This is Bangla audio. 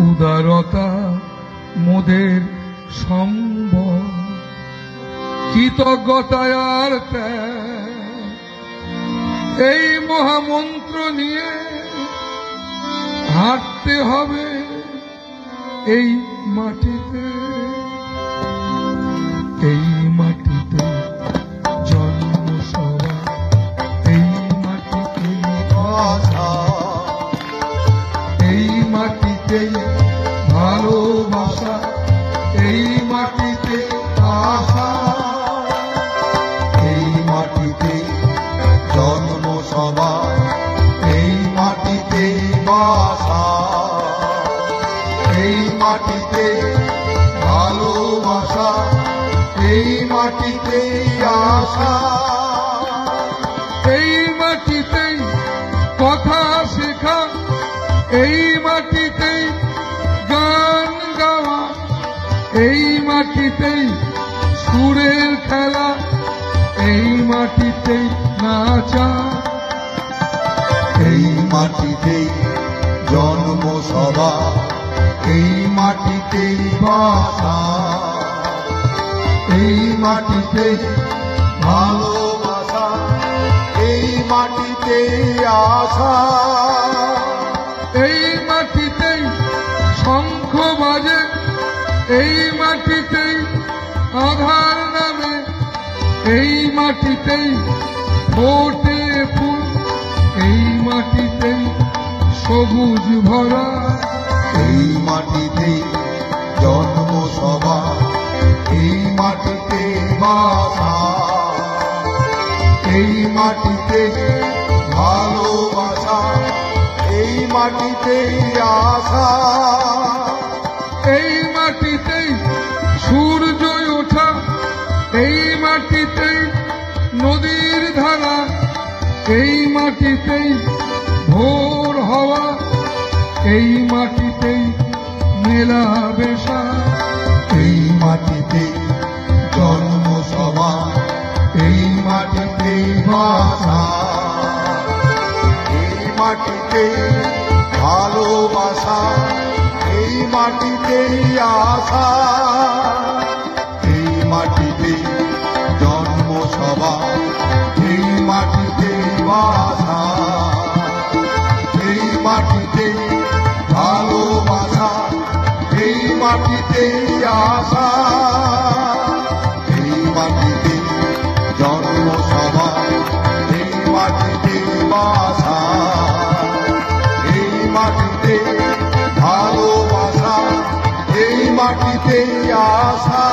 উদারতা মোদের সম্ভব, কৃতজ্ঞতায় আর ত্যাগ, এই মহামন্ত্র নিয়ে হাঁটতে হবে এই মাটিতে। এই মাটিতে জন্ম সবার, এই মাটিতে আশা, এই মাটিতেই ভালোবাসা, এই মাটিতে আশা, এই মাটিতে জন্ম সবার, এই মাটিতে বাসা, এই মাটিতে ভালোবাসা, এই মাটিতে আশা, এই মাটিতেই কথা শেখা, এই মাটিতেই গান গাওয়া, এই মাটিতেই সুরের খেলা, এই মাটিতেই নাচা, এই মাটিতেই জন্ম সবার, এই মাটিতেই বাসা, এই মাটিতে ভালোবাসা, এই মাটিতে আশা, এই মাটিতেই শঙ্খ বাজে, এই মাটিতেই আধার নামে, এই মাটিতেই ফোটে ফুল, এই মাটিতেই সবুজ ভরা, এই মাটিতে জন্ম সবার, এই মাটিতে বাসা, এই মাটিতে ভালোবাসা, এই মাটিতে আশা, এই মাটিতেই সূর্য ওঠা, এই মাটিতেই নদীর ধারা, এই মাটিতেই ভোর হওয়া, এই মাটিতেই মেলা বেশা, এই মাটিতে জন্ম সবার, এই মাটিতে বাসা, এই মাটিতে ভালোবাসা, এই মাটিতে আশা, এই মাটিতে জন্ম সবার, এই মাটিতে বাসা, এই মাটিতে ভালোবাসা, এই মাটিতে আশা, এই মাটিতে জন্ম সবার, এই মাটিতে বাসা, এই মাটিতে ভালোবাসা, এই মাটিতে আশা।